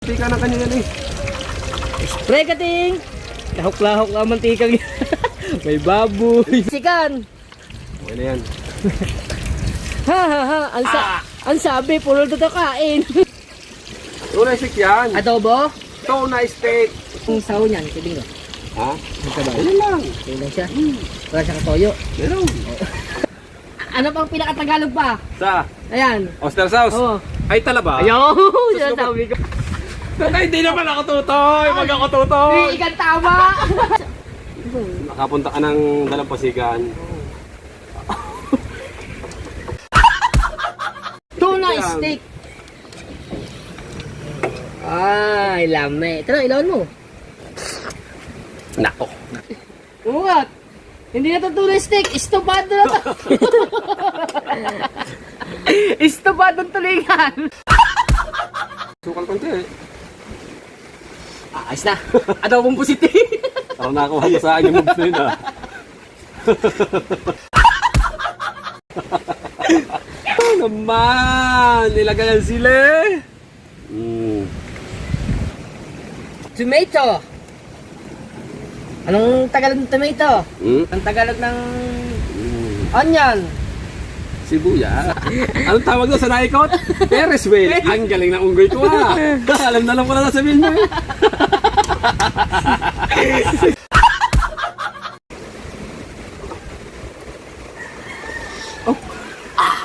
mantika ng kanya yan eh. Spray kating! Lahok-lahok ang mantikang yan. May baboy. Sikan! Okay na yan. Ha ha ha! Ang sabi, puro dito kain. Tuna stick yan. Adobo? Tuna steak. Ang saho niyan, kibing ko. Ha? Magkaba. Ayun lang. Ayun lang siya. Wala siya katoyo. Meron. Ano pang pinaka-Tagalog pa? Sa? Ayan. Oyster sauce? Oo. Ay talaba? Ayaw! Siya sabi ko. Ay, hindi naman ako tutoy. Wag ako tutoy. Hindi ikan tama! Nakapunta ka ng dalampasigan. Tuna steak. Ay, lame. Tara, ilawan mo. Nako. Umat. Hindi na to tuna steak. Estopado na to. Estopado ng tulingan. Sukal konti eh. Ayos na. Adobong pusiti. Parang nakakuha mo sa akin yung moves na yun ah. Oh naman! Nilagayan sila eh. Tomato. Anong Tagalog ng tomato? Ang Tagalog ng onion. Sibuyas. Anong tawag doon sa naikot? Ferris wheel. Ang galing ng unggoy ko ha. Alam na lang ko na nasabihin mo eh.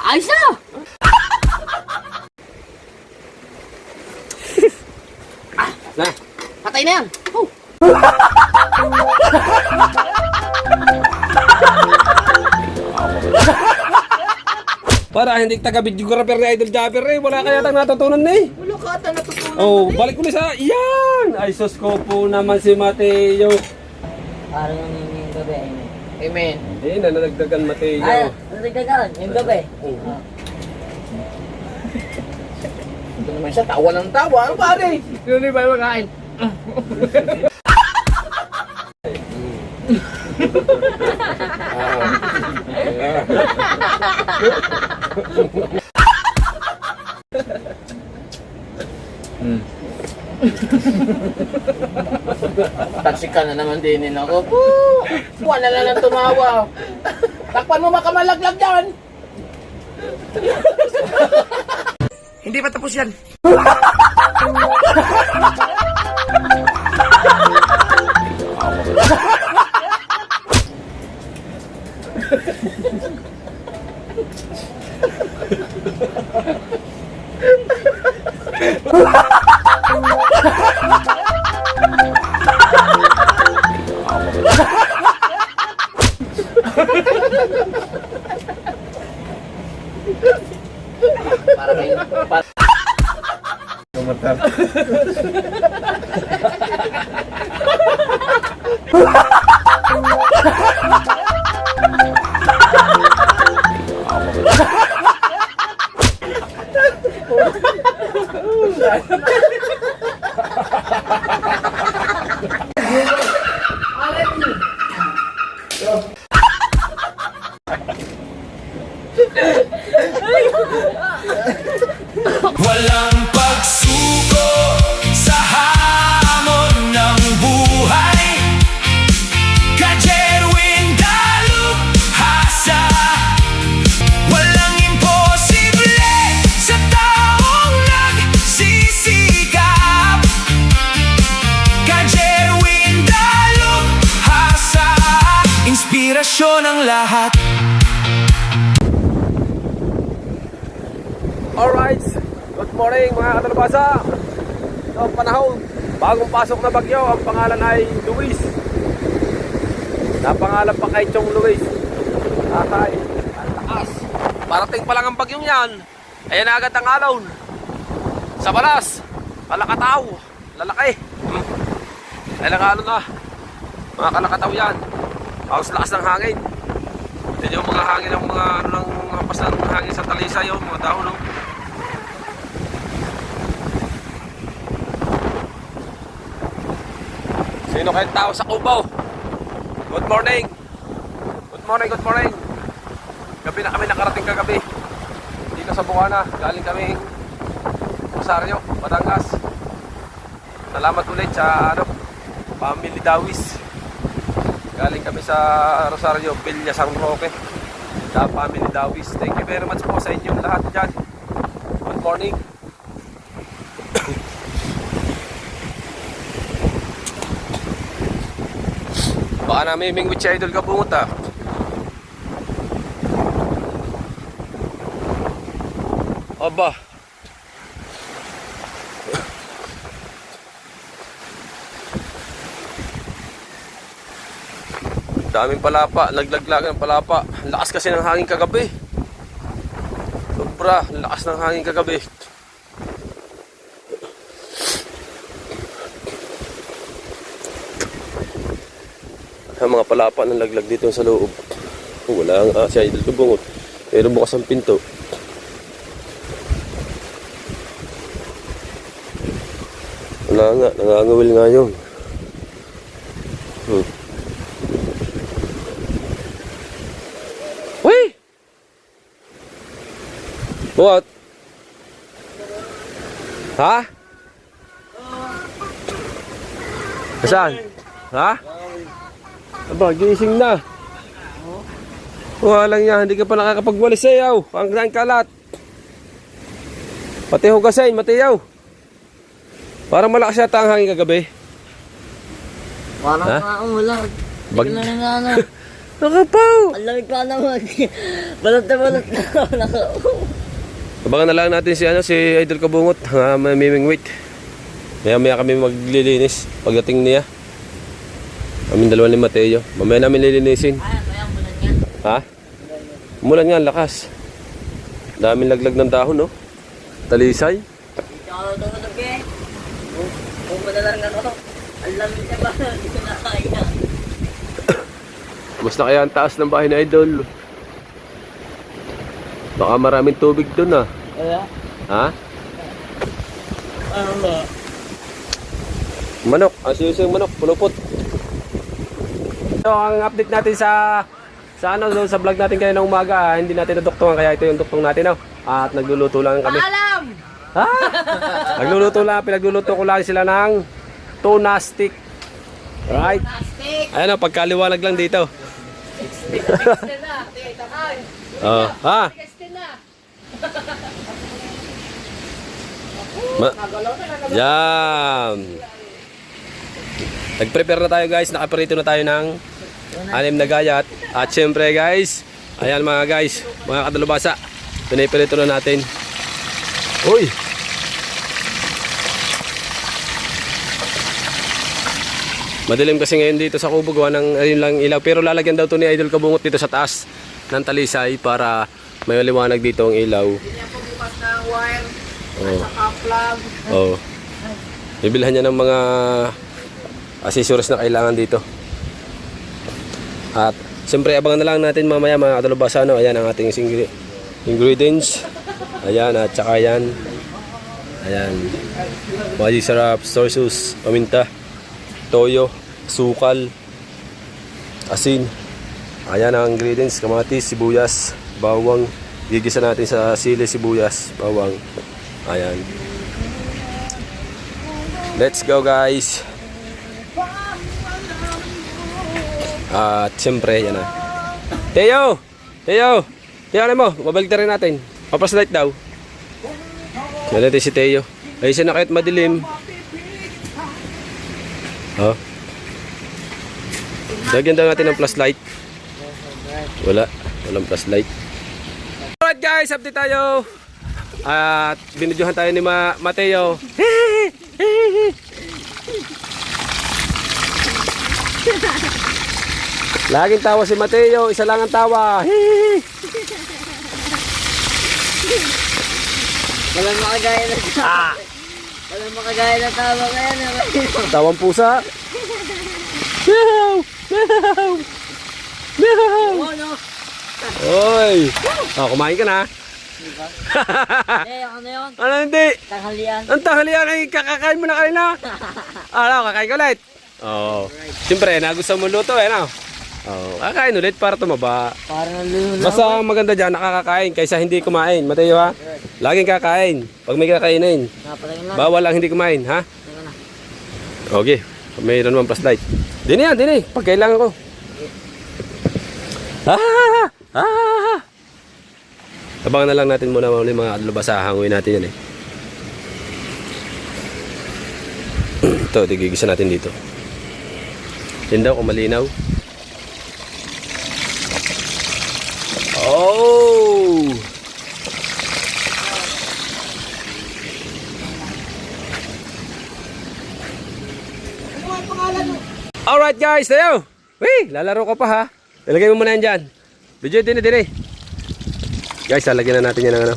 Ayos na! Na. Patay na yan. Oh. Para hindi taga-videographer ni Idol Jabber eh. Wala kaya tang natutunan na eh. Wala ka ata natutunan. Oh, balik ko na sa... Yan! Ay, sus ko po naman si Mateo. Parang yung gabi. Amen. Hindi na nadagdagan Mateo. Ay, nagdagdagan. Yung gabi. Ito naman siya, tawa ng tawa. Ano pare? Yun ba yung makain? Taksika na naman din ako. Wala na lang tumawa. Takpan mo makamalaglag yan. Hindi pa tapos yan. Para kayo. Tumatar. Walang pagsuko sa hamon ng buhay. Kajerwin dalubhasa. Walang imposible sa taong nagsisikap. Kajerwin dalubhasa. Inspirasyon ang lahat. Alright, good morning mga katalabasa. Ang panahon, bagong pasok na bagyo, ang pangalan ay Luis. Napangalan pa kay Chong Luis. Tatay, ang taas. Parating pa lang ang bagyong yan. Ayan na agad ang alon. Sa balas, kalakataw, lalaki. Ayan ang alon na. Mga kalakataw yan. Halos lakas ng hangin. Yan yung mga hangin, yung mga ano ng hampas ng hangin sa talisay, yung mga dahon, no? Sino kayong tao sa Cubao? Good morning! Good morning, good morning! Gabi na kami nakarating kagabi. Dito sa Bukana. Galing kami Rosario, Batangas. Salamat ulit sa Family Dawis. Galing kami sa Rosario, Villa San Roque. Sa Family Dawis. Thank you very much po sa inyong lahat dyan. Good morning. Baka namiming with si Idol Kabungot ah. Aba. Daming palapa, laglag ng palapa. Lakas kasi ng hangin kagabi. Sobra, lakas ng hangin kagabi. Ang mga palapa ng laglag dito sa loob. Wala ang si Idol Kabungot. Pero bukas ang pinto. Wala nga, nangangawil nga yun. Uy! What? Ha? Saan? Ha? Aba, gising na. Walang yan, hindi ka pa nakakapagwalis sayaw. Ang kalat. Pati hugasin, matiyaw. Parang malakas yata ang hangin kagabi. Parang Ha? umulan. Bag- Tignan na ano. Nakapaw! Ang lamig pa naman. Balot na balot na. Abangan na lang natin si Idol Kabungot. Mamiming wait. Maya kami maglilinis pagdating niya. Kaming dalawa ni Mateo. Mamaya namin lilinisin. Kaya mulan yan. Ha? Umulan nga, lakas. Daming laglag ng dahon, no? Talisay. Dito ako tumutog eh. Kung madalang ano. Ang lamig na ba? Hindi ko na kaya. Basta kaya ang taas ng bahay na Idol. Baka maraming tubig doon, ah. Kaya? Ha? Ano ba? Manok. Asiyos yung manok. Pulupot. So, ang update natin sa doon sa vlog natin kanina umaga, hindi natin naduktungan kaya ito yung duktong natin, oh. At nagluluto lang kami. Alam! Ha? Pinagluluto ko lang sila ng tuna stick. Right? Plastic! Ayan, oh, pagkaliwanag lang dito. Plastic na! Takay! Oh, ha? Plastic na! Yan. Nag-prepare na tayo, guys. Nakaprito na tayo ng 6 na gayat. At syempre, guys, ayan mga guys, mga kadalubasa, pinipirito na natin. Uy! Madilim kasi ngayon dito sa Kubo, gawa ng ayun lang ilaw. Pero lalagyan daw to ni Idol Kabungot dito sa taas ng talisay para may liwanag dito ang ilaw. Hindi niya po bukas ng wire. Oh. Saka plug. Oh. Bibilhan niya ng mga accessories na kailangan dito. At siyempre abangan na lang natin mamaya mga kadalubasa, no? Ayan ang ating ingredients. Ayan, at saka yan. Ayan. Magic sarap, soy sauce, paminta, toyo, sukal, asin. Ayan ang ingredients, kamatis, sibuyas, bawang. Gigisa natin sa sili, sibuyas, bawang. Ayan. Let's go, guys. At siyempre, yan na. Teo! Teo! Teo, ano mo? Babalik na rin natin. Papaslight daw. Yan natin si Teo. Ay, siya na kahit madilim. Oh. Lagyan daw natin ng flashlight. Wala. Walang flashlight. Alright guys, update tayo. At binidyohan tayo ni Mateo. Laging tawa si Mateo, isa lang ang tawa. Walang makagaya na tawa. Walang makagaya na tawa ngayon. Tawang pusa. Meow! Meow! Meow! Oo, no? Oy! Oh, kumain ka na. Ano yun? Ano hindi? Tanghalian. Ang tanghalian ay kakakain mo na kanina. Ano, kakain ka ulit. Oh. Siyempre, nagustuhan mo luto eh, no? Oh, kakain ulit para tumaba. Parang nalulunod. Basta ang maganda dyan, nakakakain kaysa hindi kumain. Mateo ha? Laging kakain. Pag may kakainin. Napalagin lang. Bawal ang hindi kumain, ha? Teka na. Okay, mayroon naman flashlight. Dini yan, dini. Pag kailangan ko. Abangan na lang natin muna mga lubasa. Hanguin natin yan eh. Ito, tigigisa natin dito. Yan daw kung malinaw. Oh! Alright guys, tayo! Wait, lalaro ka pa ha. Ilagay mo muna yan dyan. Video din eh. Guys, lalagyan na natin yan ng ano.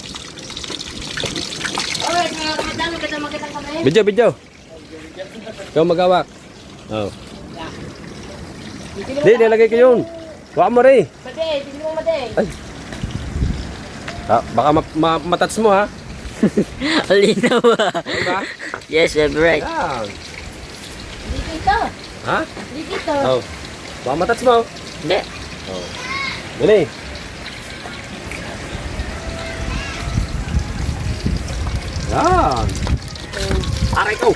Alright, mga kamadami, kita makita kami. Video. Ikaw magawak. Oh. Hindi, nilagay ko yun. Huwag mo rin. Made, tingin mo made. Ay. Baka matats mo ha. Alinaw Diba? Yes, I'm right. Yan. Hindi kita. Ha? Hindi kita. Oh. Baka matats mo. Hindi. Oh. Dali. Yan. Aray ko.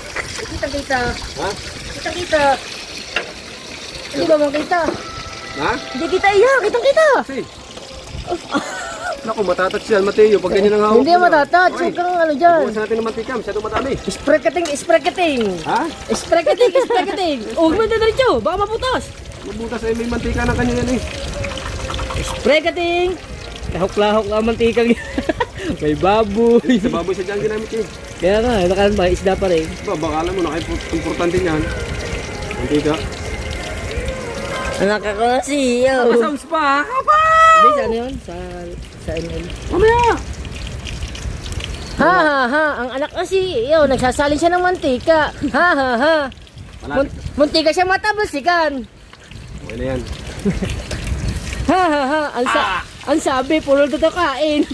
Kita. Ha? Kita. Hindi ba makita? Ha? Hindi kita iya. Kita. Kasi. Naku, matatats yan, Mateo. Pag ganyan ang hawak. Hindi mo na. matatat. Oy, Huwag kang ano dyan. bukasan natin ng mantika. Masyadong madami. Spreketing. Ha? Spreketing. Huwag mo na diretso. Baka maputos. Mabutas ay may mantika ng kanya yan eh. Spreketing. Lahok-lahok ang mantikang yan. May baboy. Sa baboy sa dyan ginamit eh. Kaya nga, nakalan ba? Isda pa rin. Baka alam mo, importante niyan. Mantika. Anak ako na si iyo. Sounds pa, ha? Hindi, sa ano yun? Sa ML. Mamaya! Ha. Ang anak na si iyo. Nagsasalin siya ng mantika. Ha. Malapit. Muntika siya matabasikan. Okay na yan. Ha. Ang sabi, puro dito kain.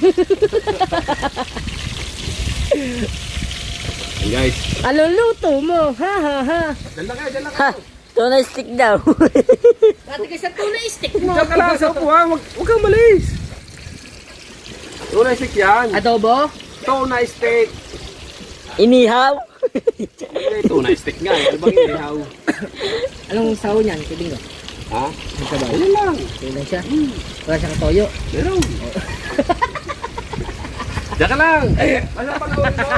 Yan guys. Anong luto mo? Ha. Dyan lang kayo. Tuna stick daw. Pati ka sa tuna stick mo. Diyan ka lang sa upuan. Huwag kang malis. Tuna steak yan. Adobo? Tuna steak. Inihaw? Tuna steak nga. Ano bang inihaw? Anong sawo niyan? Kiling ko. Ha? Ang sabaw. Ano lang. Kailan siya? Wala siyang toyo. Meron. Diyan ka lang. Ano pa gawin mo?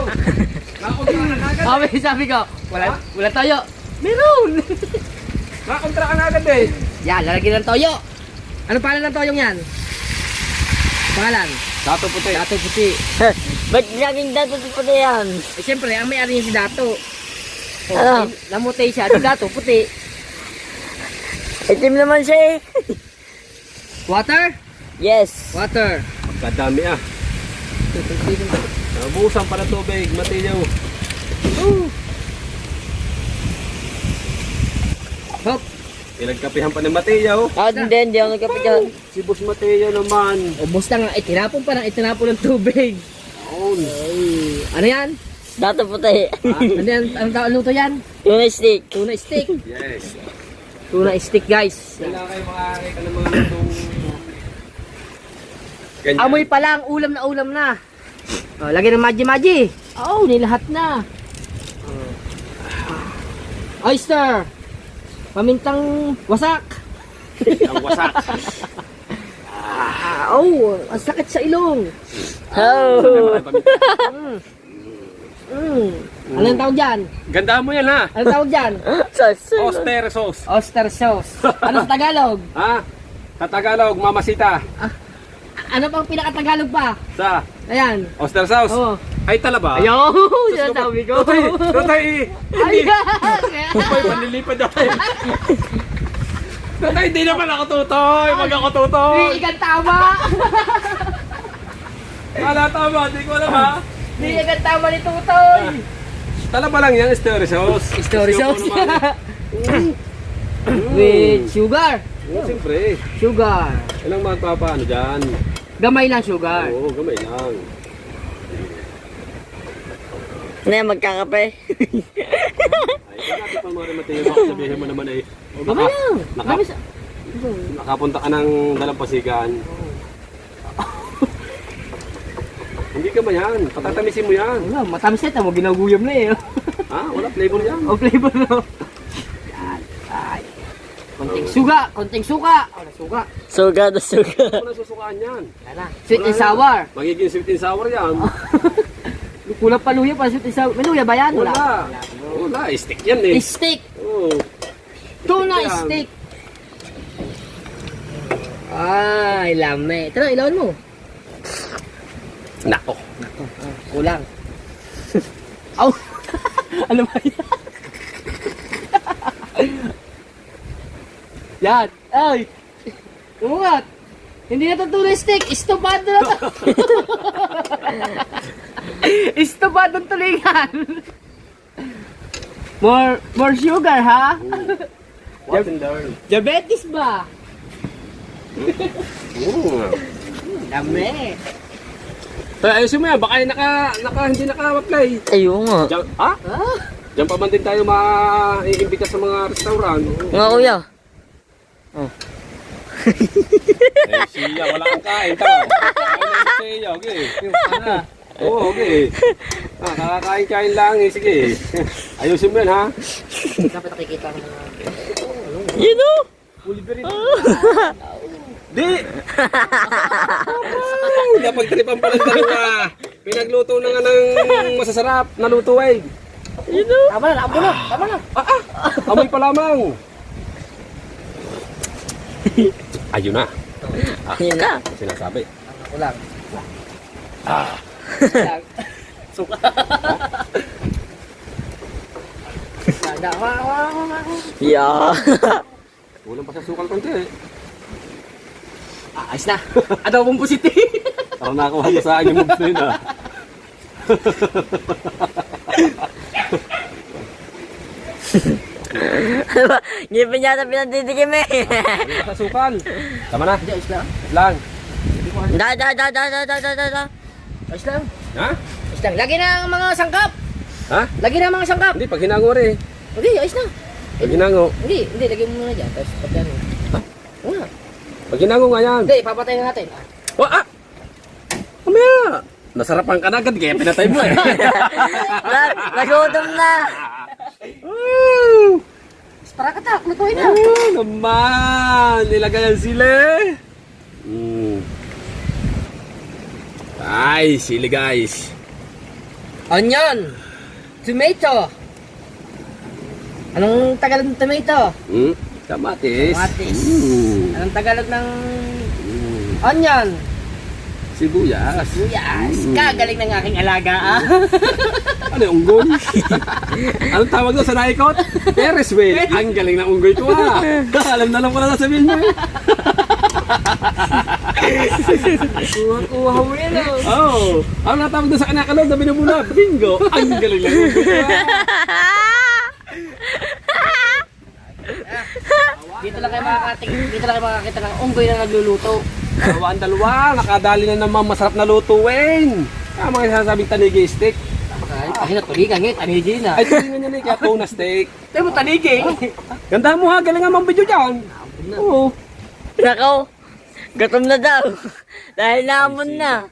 Nakakontra ka na agad. Sabi ko, wala toyo. Meron! Nakakontra ka na agad eh. Yan, lalagyan ng toyo. Ano pangalan ng toyong yan? Pangalan? Dato puti. Dato puti. Ba't naging dato po na yan? Eh, siyempre, ang may-ari niya si Dato. Oh, namutay siya. Si Dato puti. Itim naman siya eh. Water? Yes. Water. Pagkadami ah. Nabuhusan pa ng tubig. Mateo. Hop. Pinagkapihan pa ni Mateo. Hindi ako nagkapit yan. Si Boss Mateo naman. Ubus na nga. Itinapon pa ng itinapon ng tubig. Own. Ay, ano yan? Dato puti. Ano yan? Anong tawag luto yan? Tuna stick. Tuna stick. Yes. Tuna stick, guys. Wala kayo makakita ng mga lutong ganyan. Amoy pa lang, ulam na. Oh, lagyan ng maji-maji. Oh, nilahat na. Oyster. Pamintang wasak. Ang wasak. Ang sakit sa ilong. Oh. Anong tawag dyan? Ganda mo yan ha. Anong tawag dyan? Oster sauce. Oyster sauce. Ano sa Tagalog? Ha? Sa Tagalog, mamasita. Ano pang pinaka-Tagalog pa? Sa Ayan. Oster sauce. Oh. Ay talaba. Ayun, sinasabi ko. Tatay. Ayan. Ay, manlilipad ako. Tatay, hindi naman ako tutoy. Wag ako tutoy. Hindi ikan tama. Wala tama, hindi ko alam ha. Hindi ikan tama ni Tutoy. Talaba lang yan, story sauce. Story sauce. With sugar. Oo, siyempre. Sugar. Ilang magpapaano dyan? Gamay lang sugar. Oo, gamay lang. Ano yan, magkakape? Ay, kaya natin pa mga Mateo, baka sabihin mo naman eh. Gamay lang. Gamay sa... Nakapunta ka ng dalampasigan. Hindi ka ba yan? Patatamisin mo yan. Wala, matamis na ito. Ginaguyam na eh. Ha? Wala Wala flavor yan. O flavor no. Yan. Ay. Konting suga. Konting suka. Wala suga. Suga na suga. Wala susukaan yan. Yan na. Sweet and sour. Magiging sweet and sour yan. Kulang pa luya para sweet and sour. May luya ba yan? Wala. Wala, stick yan eh. Steak. Oo. Tuna yan. steak. Ay, lame. Ito na, ilawan mo. Nako. Kulang. Aw! Ano ba yan? Yan. Ay! Umungat. Hindi na ito tunay steak. Estopado na ito. Estopado tulingan. More sugar, ha? Watch and learn. Diabetes ba? Oo. Dami. Pero ayusin mo yan, baka hindi naka-apply. Ayun nga. Diyan, ha? Ah? Diyan pa man din tayo maiimbita sa mga restaurant. Nga kuya. Eh, siya, wala kang kain. Tama. Kain lang siya, okay. Oo, okay. Kakakain-kain lang eh, sige. Ayusin mo yan, ha? Dapat nakikita ko na. You know? Di! Napagtripan pa ng dalawa. Pinagluto na nga ng masasarap na luto eh. You know? Tama na, abo na. Tama na. Amoy pa lamang. Ayun na. Ayun na. Sinasabi. Kulang. Ah. Kulang. Suka. Yeah. Kulang pa sa sukal konti eh. Ayos na. Adobong pusiti. Parang nakakuha mo sa akin yung moves na yun ah. Ngipin yata pinandidikim eh. Kulang pa sa sukal. Tama na. Ayos lang. Lang. Da. Ayos lang. Ha? Ayos lang. Lagi ng mga sangkap. Ha? Lagi ng mga sangkap. Hindi, pag hinango rin. Hindi, ayos na. Pag hinango. Hindi, lagay mo muna dyan. Tapos pag yan. Ha? Una. Pag hinango nga yan. Hindi, papatay na natin. Ah! Kamaya! Nasarapan ka na agad kaya pinatay mo eh. Nagutom na. Woo! Para katak, lutuin na. Naman! Nilagay ang sili. Ay, sili guys. Onion. Tomato. Anong Tagalog ng tomato? Kamatis. Kamatis. Mm. Anong Tagalog ng onion? Sibuyas. Yes. Kagaling ng aking alaga, ah. Ano yung unggoy? Anong tawag doon sa naikot? Ferris wheel. Ang galing ng unggoy ko ah. Alam na lang ko na sasabihin mo eh. Kuha mo yan, oh. Oh, ano natawag doon sa kanakalog na binubula? Bingo. Ang galing ng unggoy ko ah. Dito lang kayo makakita ng unggoy na nagluluto. Dalawa, nakadali na naman masarap na lutuin. Mga sinasabing tanigi steak. Ay, natuligan ngayon, tanigi na. Ay, tulingan niya na kaya tuna steak. Tayo mo tanigi. Ganda mo ha, galing nga mang video dyan. Oo. Nakaw. Gutom na daw. Dahil naamon na.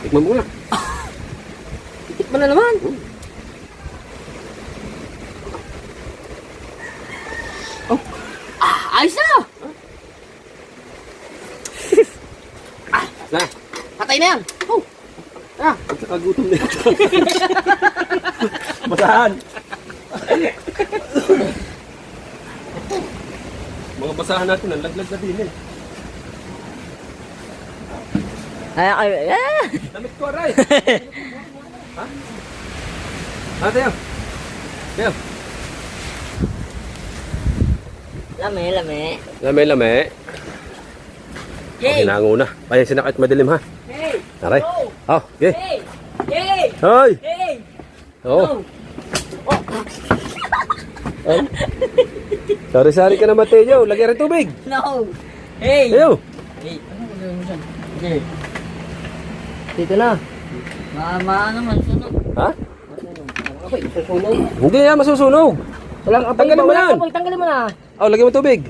Tikman mo na. Tikman na naman. Ayos na! Na, Patay na yan! Oh! pagkakagutom na ito. Basahan. Mga basahan natin, ang laglag na din eh. Ay. Damit ko, aray. Ha? Ha, tayo. Tayo. Lame. Lame. Yay! Hinango na. Payasin na kahit madilim ha. Hey! Aray. Oh, okay. Hey! Hey! Hoy! Hey! Oh. Sari-sari ka na, Mateo. Lagyan rin tubig. No! Hey! Ayaw. Hey! Ano mo gawin mo dyan? Okay. Dito na. Ano man, sunog. Ha? Okay, susunog. Hindi yan, masusunog. Walang apoy. Tanggalin mo yan. Tanggalin mo na. Oh, lagyan mo tubig.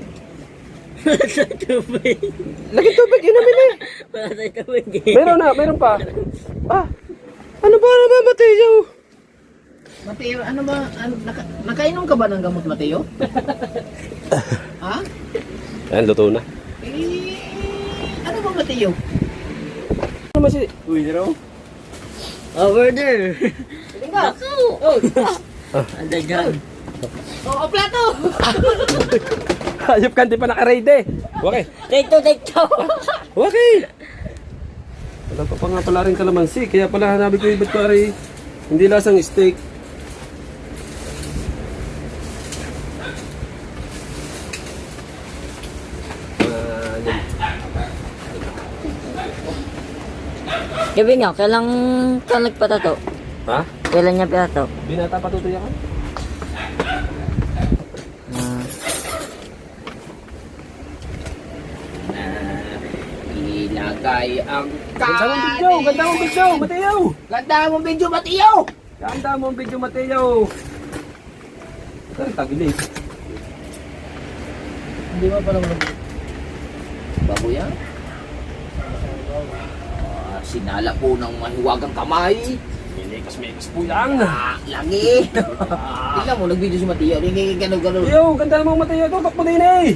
Sa tubig. Lagyan tubig, yun namin eh. Wala sa tubig eh. Meron pa. Ah. Ano ba naman, Mateo? Mateo, ano ba? Nakainom ka ba ng gamot, Mateo? Ha? Ayan, luto na. Ano ba, Mateo? Ano ba si... Over there. Sige ka. Oh, Ang dagan. oh, plato! Hayop ka, hindi pa naka-ready. Okay. Take two. Okay. Wala pa nga pala rin kalamansi. Kaya pala hanapin ko yung ba't pare hindi lasang steak. Gabi nga, kailang ka nagpatato? Ha? Kailan niya patato? Binata pa tutuya ka? Ilagay ang Ganda mong video! Ganda mong video! Mateo! Ganda mong video, Mateo! Ganda mong video, Mateo! Ay, tagilid. Hindi mo pa naman bago yan? Sinala po ng mahiwagang kamay. Mix po yan. Lagi. Tingnan mo, nag-video si Mateo. Gano'n. Yo, ganda mong Mateo. Tutok mo din eh.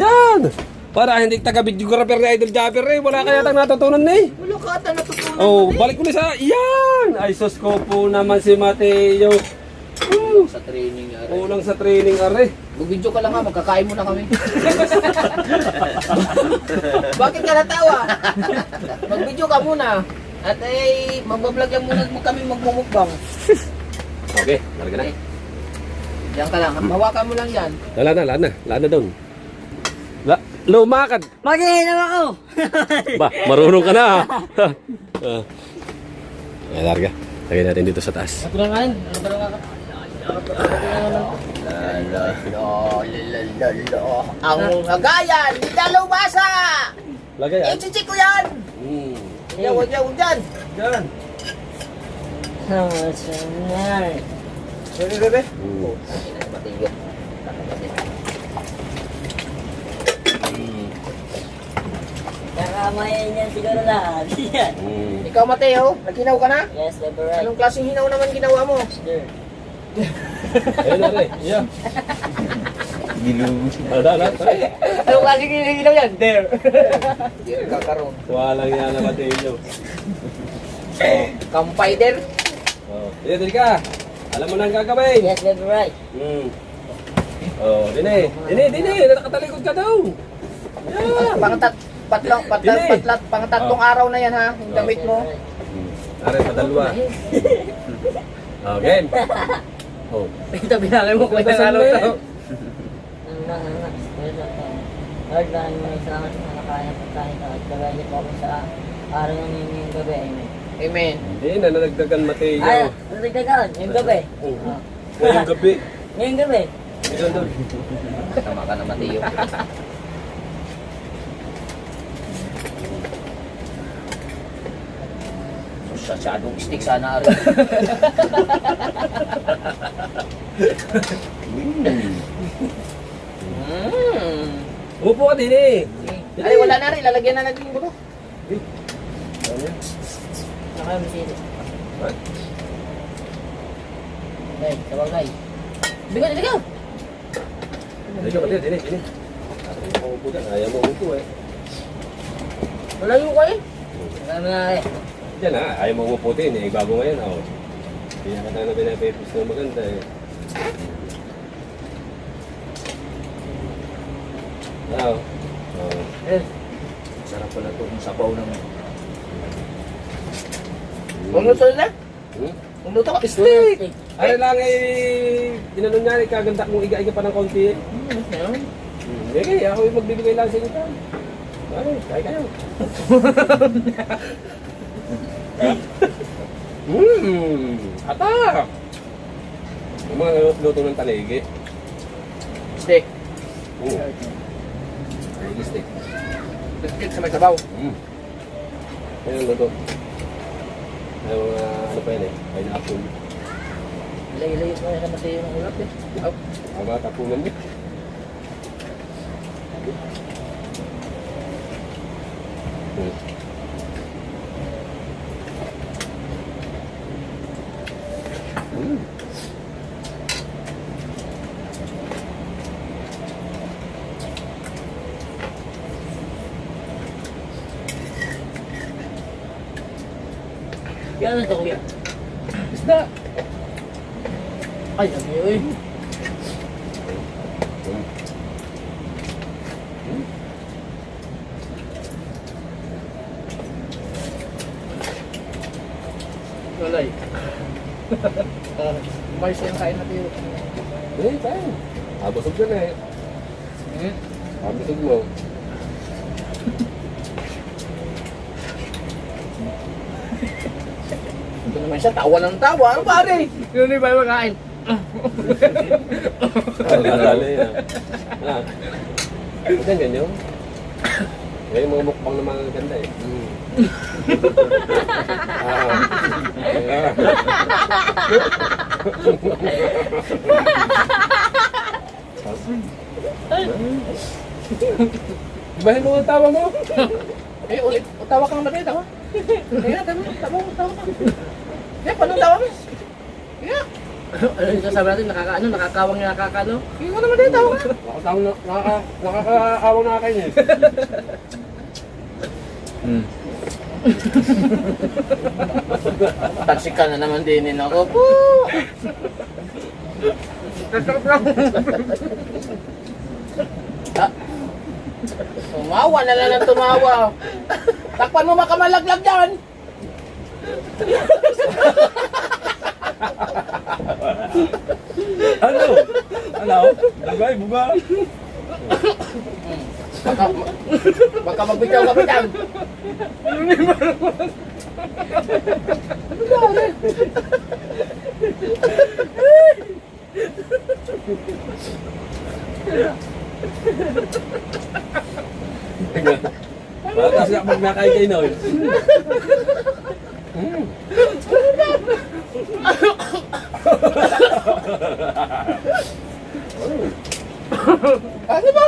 Yan! Para hindi taga-videographer ni Idol Jabber eh. Wala kaya tang natutunan eh. Wala ka ata natutunan. Oh, balik ko na sa... Yan! Ay, sus ko po naman si Mateo. Sa training nga rin. Kulang sa training are. Mag-video ka lang ha, magkakain muna kami. Bakit ka natawa? Mag-video ka muna. At ay, magbablog lang muna kami magmumukbang. Okay, larga na. Diyan ka lang, hawakan mo lang yan. Lala na doon. Lumakad. Maghihinam ako! Ba, marunong ka na. Ay, larga. Lagay natin dito sa taas. Ako na nga yun. Ang hagayan, Lidalaw Basa! Lagay yan. Ichichik ko yan! Huwag dyan! Yan. Sorry, bebe. Nakamayan niyan siguro lahat. Yan. Ikaw, Mateo, nagkinaw ka na? Yes, never right. Anong klaseng hinaw naman ginawa mo? There. Ayun na rin. Yeah. Dala. Anong klaseng hinaw yan? There. Hindi rin kakaroon. Walang yan na Mateo. Kampay there. Oh, dili ka. Alam mo na ang gagawin. Yes, never right. Oh, dini. Nakatalikod ka daw. Yeah. Pangatlong araw na yan ha, yung damit mo. Are, padalwa. Okay. Oh. Ito binalay mo kung may nasalo to. Lord, dahil mo sa akin na nakaya pagkain ka at gabay niyo po ako sa araw ng ngayong gabi. Amen. Amen. Hindi na nadagdagan Mateo. Ay, natagdagan. Ngayong gabi. Ngayong gabi. Ngayong gabi. Ito doon. Tama ka na, Mateo. Masyadong stick sana rin. Upo ka din eh. Ay, wala na rin. Lalagyan na natin yung buto. Nakaya mo sili. Ay, tawagay. Bigo. Dito ka din. Upo dyan. Ayaw mo upo eh. Wala yung ko eh. Wala mo na rin. Diyan ha. Ayaw mo upo din eh. Bago ngayon ha. Pinaka tayo na pinapipis na maganda eh. Oh. Sarap pala ito yung sabaw naman. Kung luto na? Kung luto ka? Steak. Ari lang eh. Ginano niya rin. Kaganda kong iga-iga pa ng konti eh. Sige, ako yung magbibigay lang sa inyo. Ay, kaya kayo. Atak! Yung mga luto ng taligi. Steak. Taligi steak. Biscuit sa may sabaw. Ayun yung luto. Ay, mga ano pa yun eh. Pineapple. Ilay-ilay mo na Mateo ng ulap eh. Mga tapunan eh. Yan na to, kuya. Isda. Ay, sabi oy. Walay. Mais yung kain natin yun. Eh, tayo. Abusog ka na eh. Abusog mo. Ito naman siya, tawa ng tawa. Ano pare? Yun ba yung kain? Nalala yan. Ito ganyan. Ngayon mga mukbang na mga ganda eh. Bahin mo ang tawa mo. Eh, ulit. Tawa kang nabi, tawa. Kaya, tawa ka. Eh, paano tawa mo? Kaya. Ano yung sasabi natin? Nakakawang yung nakakano? Kaya ko naman din, tawa ka. Nakakaawang na kayo eh. Taksika na naman din ako po. Tumawa na lang ng tumawa. Takpan mo makamalaglag dyan. Ano? Ano? Bugay, buga. Baka magbitaw ka pa dyan. Batas na pag nakay kayo noon. Ano ba?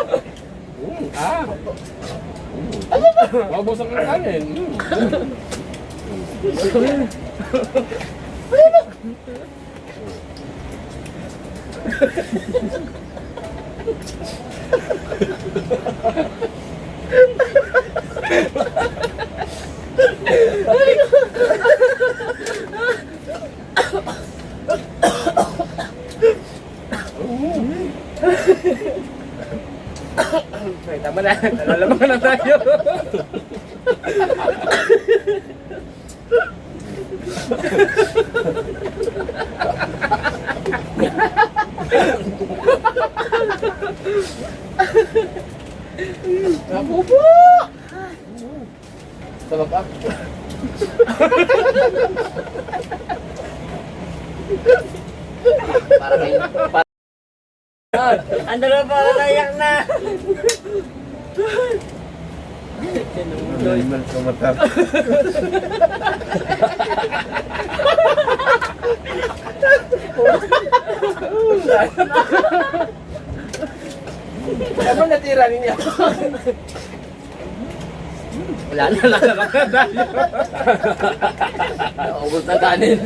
Ano ba? Mabusok ng kanin. Ay, tama na. Nalalaman na tayo. Ako po! Sabab ako. Para kayo. Ang dalawa pa naiyak na. Normal sa mata. Ano natira ninyo? Wala na tayo. Naubos na kanin.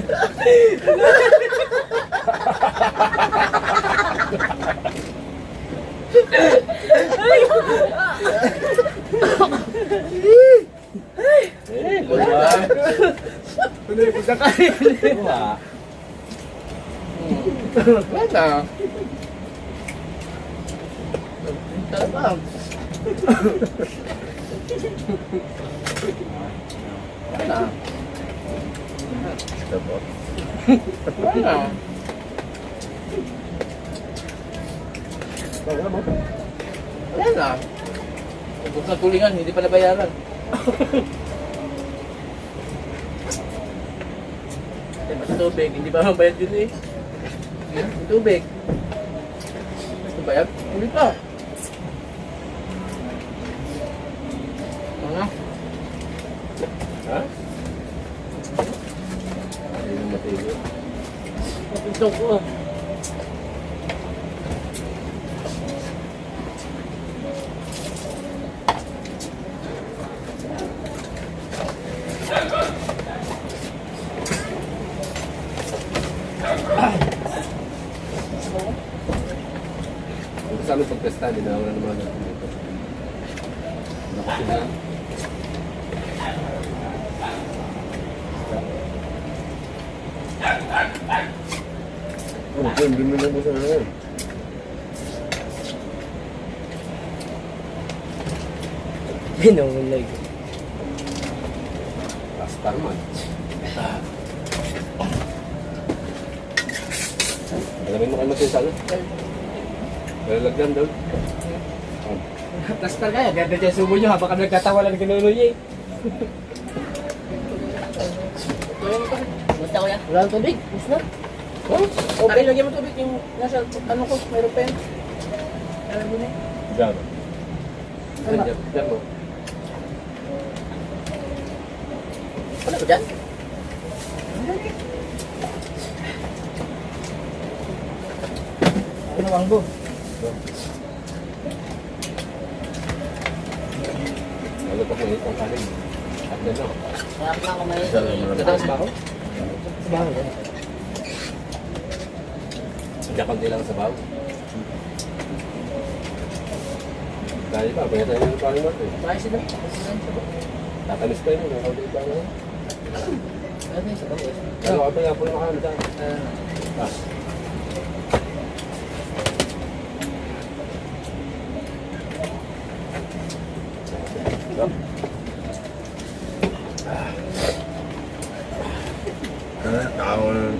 Naubos na kanin. Wala. Tama. Wala. Wala. Wala na. Ubus na tulingan, hindi pa nabayaran. Mas tubig, hindi ba mabayad yun eh? May tubig. Mas nabayad? Ulit pa. Ano? Ha? Hindi na matigil. Ito ko. Ito sa aming pagkasta, hindi na wala naman natin dito. Nakasin na. Okay, hindi mo nabusan na yan. Pinungulag. Pastar man. Alam mo kayo matin sa ano? Lalagyan daw. Plastar kaya, ganda dyan subo nyo ha, baka nagkatawalan ng kinuno niya eh. Basta kuya. Wala ang tubig, gusto na. Oh, okay, lagyan mo tubig yung nasa ano ko, mayroon pen. Alam mo na eh. Diyan. Diyan mo. Wala ko dyan? Ano ang bo? Lalo pa kung itong kanin. At yan lang. Kaya pa ako may... Kataas ba ako? Sa baho dyan. Diyan konti lang sa baw. Dahil pa, kaya tayo ng paling natin. Bakit sila? Tatamis pa yun, nakauli pa yun. Ano yung sa baho? Ano ka pa nga po yung dyan? Ah.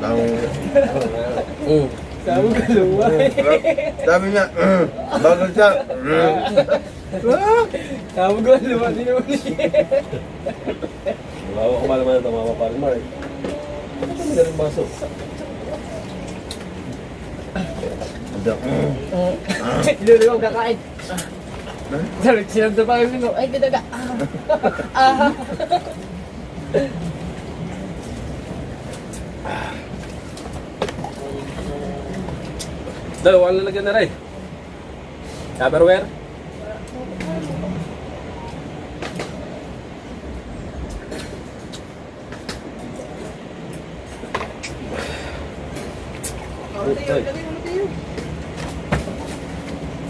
Tao. Sabi ko luwa Sabi niya, bagal siya. Sabi ko luwa din naman siya. Bawa ko malaman na tama pa rin, Mark. Ano ka nila rin baso? Lulu ang kakain. Sabi sinagdo pa yung linggo. Ay, kinaga. Dahil, wala lalagyan na rin. Tupperware?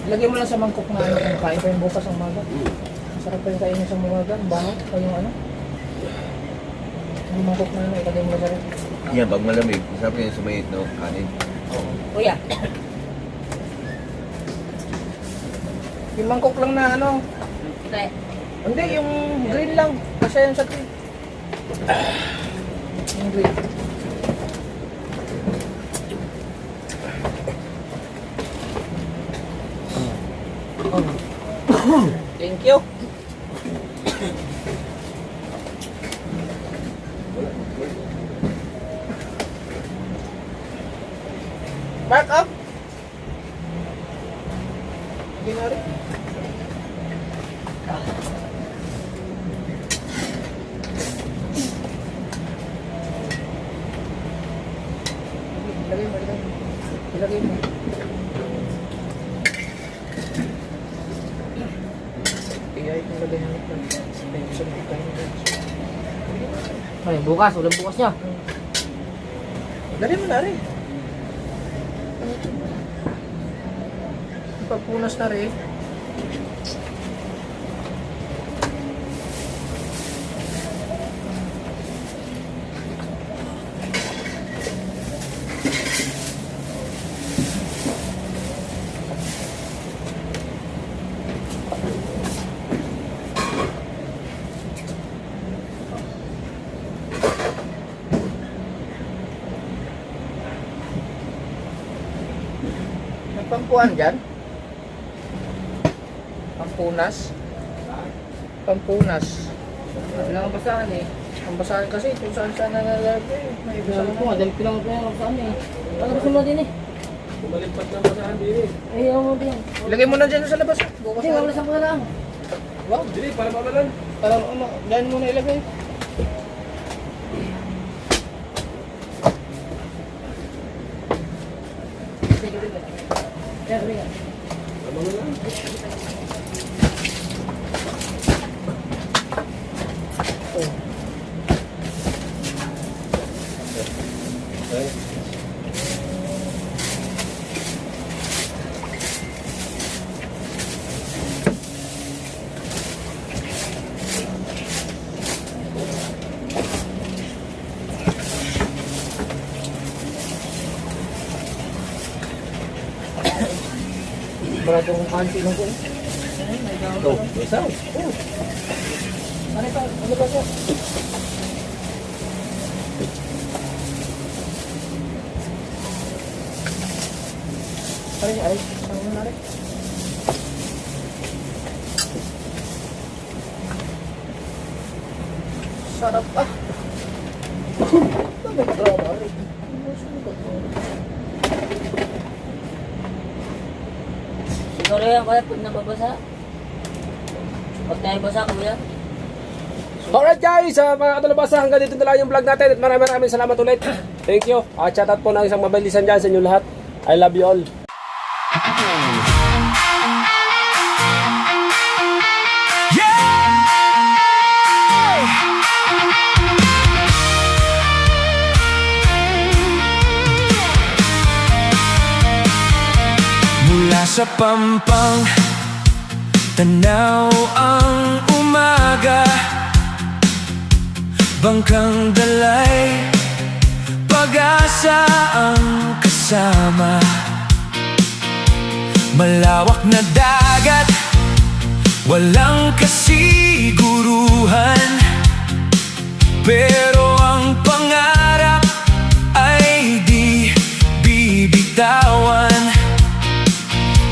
Lagay mo lang sa mangkok na ano kung kain pa yung bukas ang maga. Masarap pa yung kainin sa umaga. Baho o yung ano. Yung mangkok na ano, ilagay mo lang sa rin. Yan, pag malamig, masarap yung sumayit, no? Kanin. Kuya. Yung mangkok lang na ano. Ito eh. Hindi, yung green lang. Kasi yan sa green. Yung green. Thank you. Back up. Hindi na rin. Ilagay mo, ilagay mo. Ilagay mo. Iyay kong lagay ng ito. Ay, gusto mo kain mo. Ay, bukas. Ulang bukas niya. Dali mo na rin. Pagpunas na rin. May pampuan dyan? Pampunas? Pampunas. Wala kang basahan eh. Ang basahan kasi kung saan saan nalalagay. May Sabi basahan ko nga, dahil pinangat na yung basahan eh. Ano gusto mo din eh? Bumalipat ng basahan din eh. Ay, ayaw mo din. Ilagay mo na dyan sa labas. Bukas Kasi na. wala ko na lang. Wow. Dili, para mamalan. Para ano, dyan mo na ilagay. Kaya sabi nga. Tama mo lang. para itong panty lang ko. Ito, isaw. Ano ba ito? Ay, ano na rin? Sarap ah. Ano ba drama rin? Siguro yan kaya pag nababasa. Pag tayo basa kuya. Alright guys, mga katulabasa, hanggang dito na lang yung vlog natin at maraming salamat ulit. Thank you. Shout out po ng isang mabilisan dyan sa inyo lahat. I love you all. Mula sa pampang tanaw ang umaga, bangkang dalay, pag-asa ang kasama. Malawak na dagat, walang kasiguruhan, pero ang pangarap ay di bibitawan.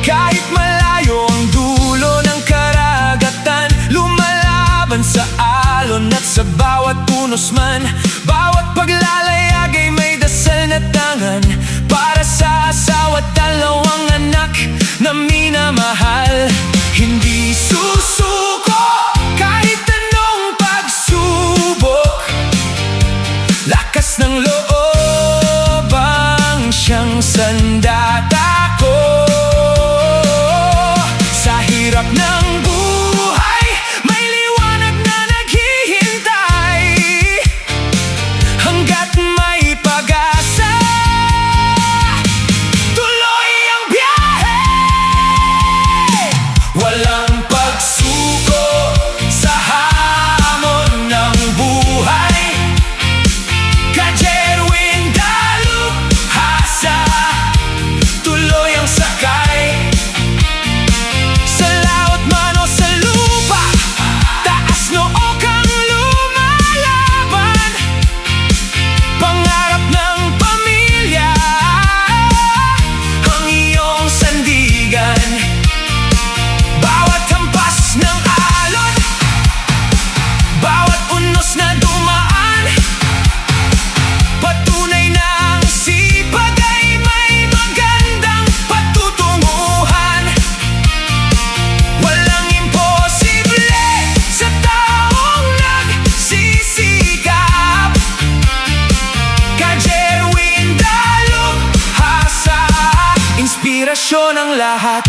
Kahit malayo ang dulo ng karagatan, lumalaban sa alon at sa bawat punos man. Bawat paglalayag ay may dasal na tangan, para sa asawa't dalawang anak na minamahal. Hindi susuko kahit anong pagsubok, lakas ng loob ang siyang sandata ko. Sa hirap ng buhay, may liwanag na naghihintay. Hanggat may pag-asa, tuloy ang biyahe. Walang pagsuko sa hamon ng buhay. Kajerwin dalubhasa, tuloy ang sakay. Sa laot man o sa lupa, taas noo kang lumalaban. Pangarap ng pamilya ang iyong sandigan. Bawat hampas ng alon, bawat unos na dumaan, patunay na ang sipag ay may magandang patutunguhan. Walang imposible sa taong nagsisikap. Kajerwin dalubhasa, inspirasyon ang lahat.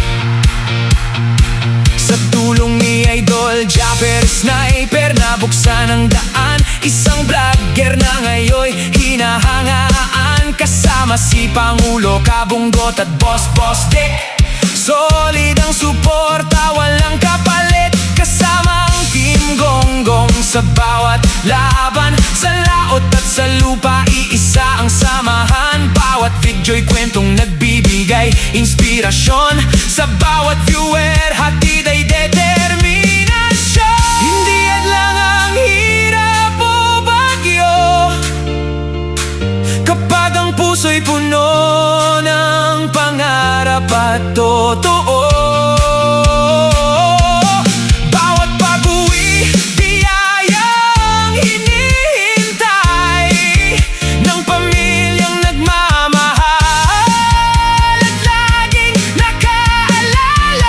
Sa tulong ni Idol Japper Sniper, nabuksan ang daan. Isang vlogger na ngayon hinahangaan, kasama si Pangulo Kabunggot at Boss Dick. Solid ang suporta, walang kapalit, kasama ang Team Gonggong sa bawat laban. Sa laot at sa lupa, iisa ang samahan. Bawat video'y kwentong nagbibigay inspirasyon. Sa bawat viewer, hatid ay determinasyon. Hindi lang ang hirap o bagyo, kapag ang puso'y puno ng pangarap at totoo. Bawat pag-uwi, biyayang hinihintay ng pamilyang nagmamahal at laging nakaalala.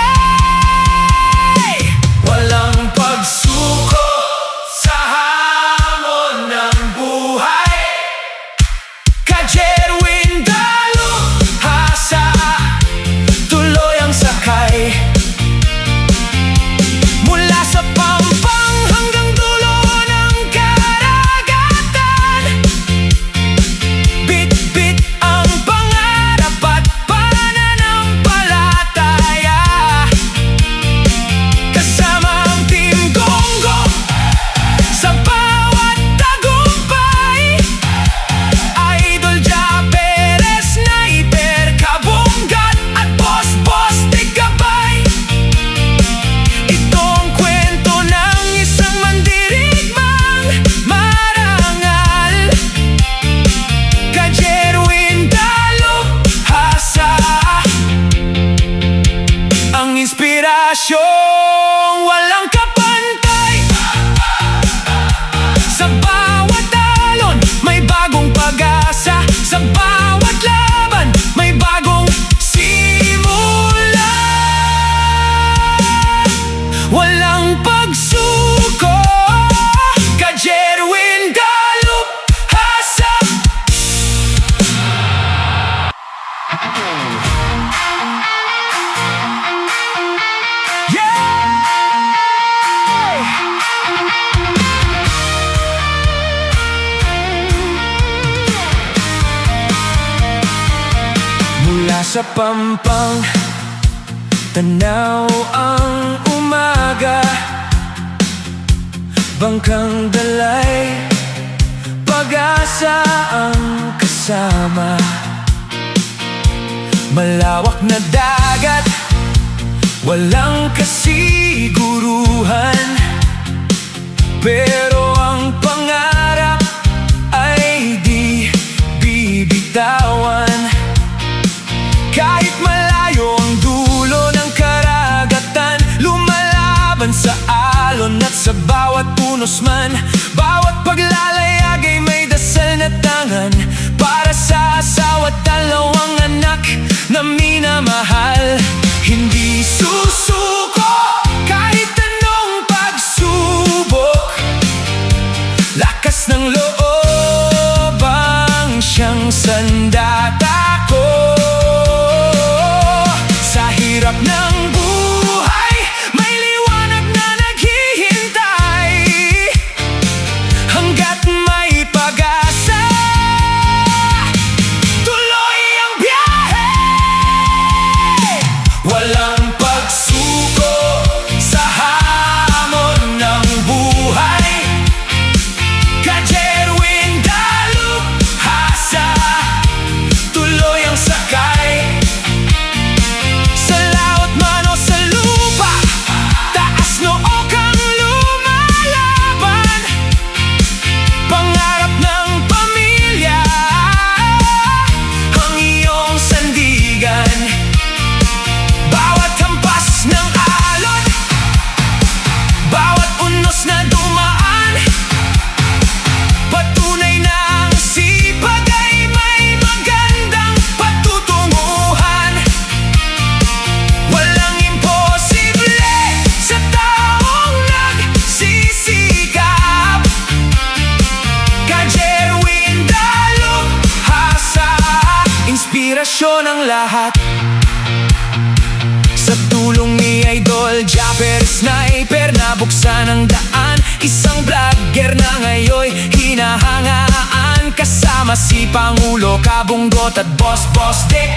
Mula sa pampang tanaw ang umaga, bangkang dalay, pag-asa ang kasama. Malawak na dagat, walang kasiguruhan, pero ang pangarap ay di bibitawan. Kahit malayo ang dulo ng karagatan, lumalaban sa alon at sa bawat punos man. Bawat paglalayag ay may dasal na tangan, para sa asawa't dalawang anak na minamahal. Hindi susuko kahit anong pagsubok, lakas ng loob ang siyang sandata ko. Sa hirap ng buhay, may liwanag na naghihintay. Hanggat may pag-asa, tuloy ang biyahe. Walang pagsuko sa hamon ng buhay. Kajerwin dalubhasa, tuloy ang sakay. Sa laot man o sa lupa, taas noo kang lumalaban. Pangarap ng pamilya ang iyong sandigan. Bawat hampas ng alon, bawat unos na dumaan, patunay na ang sipag ay may magandang patutunguhan. Walang imposible sa taong nagsisikap. Kajerwin dalubhasa, inspirasyon ang lahat. Sa tulong ni Idol Japper Sniper, nabuksan ang daan. Isang vlogger na ngayon hinahangaan, kasama si Pangulo Kabunggot at Boss Dick.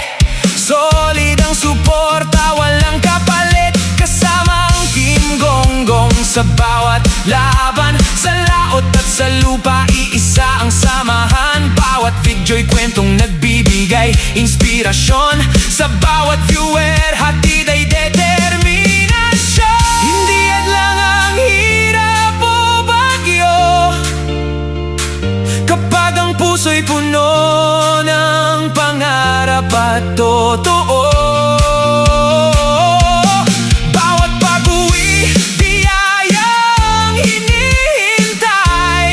Solid ang suporta, walang kapalit, kasama ang Team Gonggong sa bawat laban. Sa laot at sa lupa, iisa ang samahan. Bawat video'y kwentong nagbibigay inspirasyon. Sa bawat viewer, hatid ay determinasyon. Hindi lang ang hirap o bagyo, kapag ang puso'y puno ng pangarap at totoo. Bawat pag-uwi, biyayang hinihintay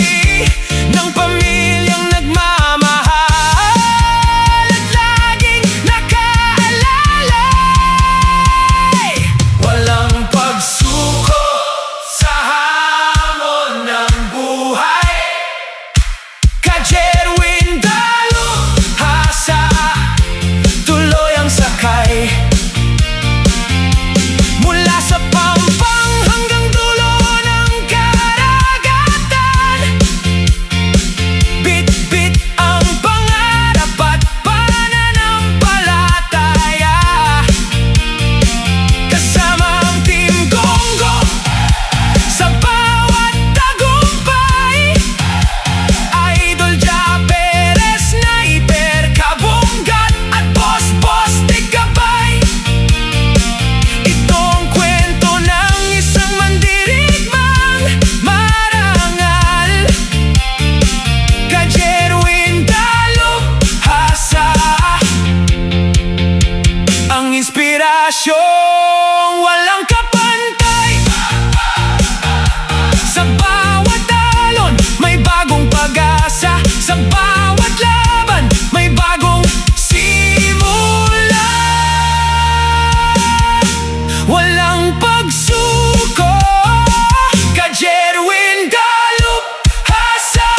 ng pamilyang nagmamahal at laging nakaalalay. Walang pagsuko sa hamon ng buhay. Kajerwin dalubhasa, tuloy ang sakay. Mula sa pampang hanggang dulo ng karagatan, bit-bit ang pangarap at pananampalataya. Kasama ang Team Gonggong sa bawat tagumpay. Idol Japper Sniper, Kabunggot at Boss Dick gabay. Ito ang kwento ng isang mandirigmang marangal. Kajerwin dalubhasa, ang inspirasyong walang kapantay. Sa bawat alon, may bagong pag-asa. Sa bawat laban, may bagong simula. Walang pagsuko, Kajerwin dalubhasa.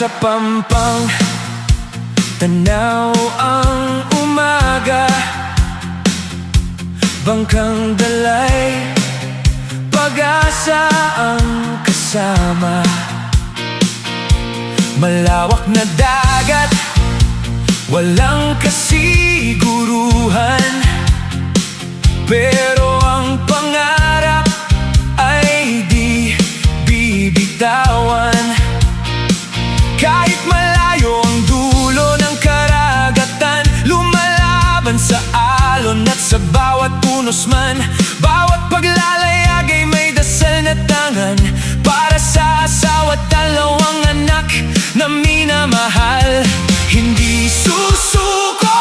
sa pampang tanaw ang umaga, bangkang dalay, pag-asa ang kasama. Malawak na dagat, walang kasiguruhan, pero ang pangarap ay di bibitawan. Kahit malayo ang dulo ng karagatan, lumalaban sa alon at sa bawat punos man. Bawat paglalayag ay may dasal na tangan, para sa asawa't dalawang anak na minamahal. Hindi susuko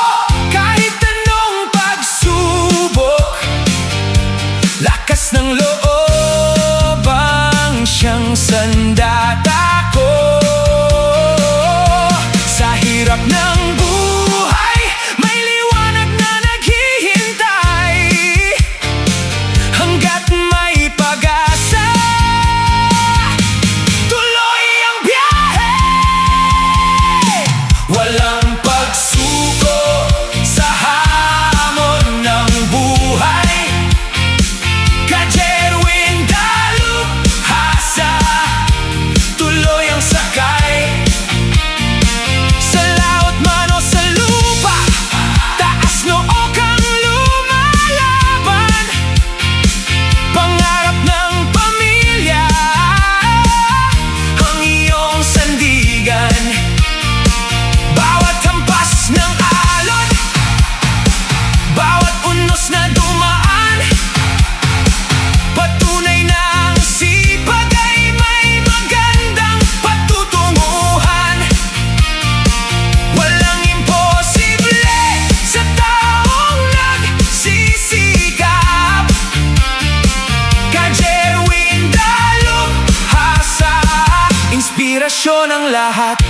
kahit anong pagsubok, lakas ng loob ang siyang sandata ko. Sa hirap ng buhay, may liwanag na naghihintay, hanggat may pag-asa, tuloy ang biyahe. Walang pagsuko sa hamon ng buhay, Kajerwin dalubhasa, tuloy ang sakay. Sa laot man o sa lupa, taas noo kang lumalaban, pangarap ng pamilya ang iyong sandigan. Bawat hampas ng alon, bawat unos na dumaan, patunay na ang sipag ay may magandang patutunguhan. Walang imposible sa taong nagsisikap, Kajerwin dalubhasa, inspirasyon ang lahat.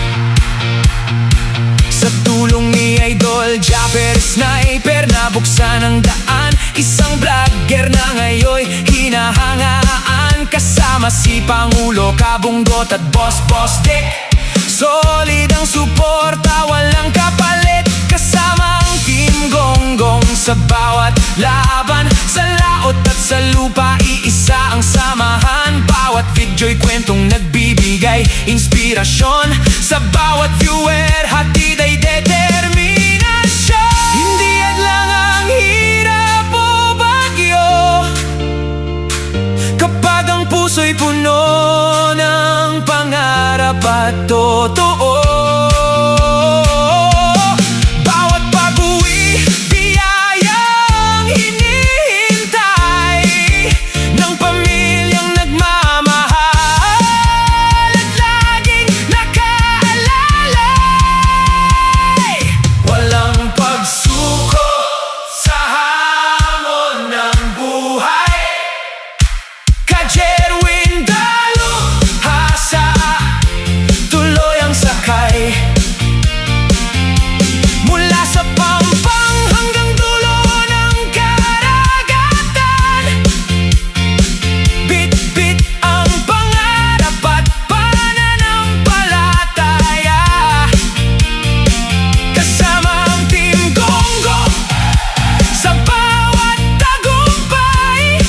Sa tulong ni Idol Japper Sniper, nabuksan ang daan, isang vlogger na ngayon hinahangaan, kasama si Pangulo Kabunggot at Boss Dick. Solid ang suporta, walang kapalit, kasama ang Team Gonggong sa bawat laban. Sa laot at sa lupa, iisa ang samahan, bawat video'y kwentong nagbibigay inspirasyon. Sa bawat viewer, hatid ay determinasyon. Hindi lang ang hirap o bagyo, kapag ang puso'y puno ng pangarap at totoo. Bawat pag-uwi, biyayang hinihintay ng pamilyang nagmamahal at laging nakaalalay. Walang pagsuko sa hamon ng buhay, Kajerwin dalubhasa, tuloy ang sakay. Mula sa pampang hanggang dulo ng karagatan, bit-bit ang pangarap at pananampalataya. Kasama ang Team Gonggong sa bawat tagumpay,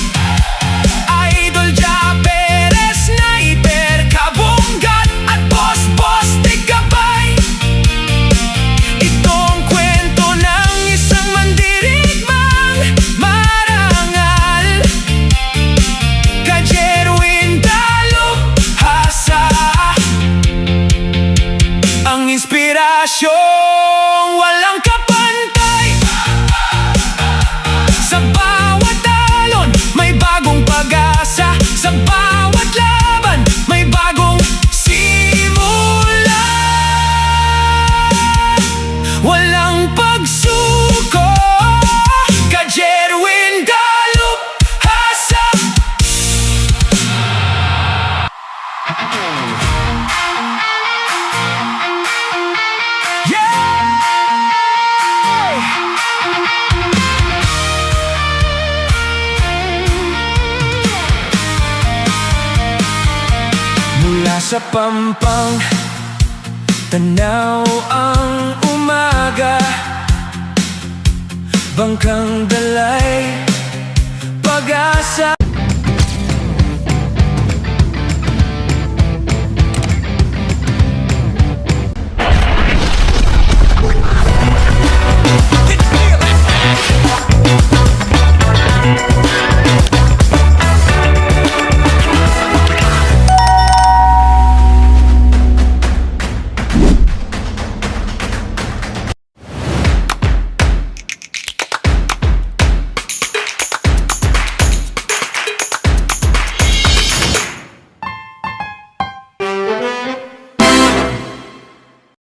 Idol Japper Sniper, Kabunggat at Boss Dick gabay. Itong kwento ng isang mandirigmang marangal, Kajerwin dalubhasa, ang inspirasyong walang kapantay. Sa bawat alon, may bagong pag-asa, sa bawat laban, may bagong simula. Walang pagsuko, Kajerwin dalubhasa. Mula sa pampang Tanaw ang umaga, bangkang dalay, pag-asa.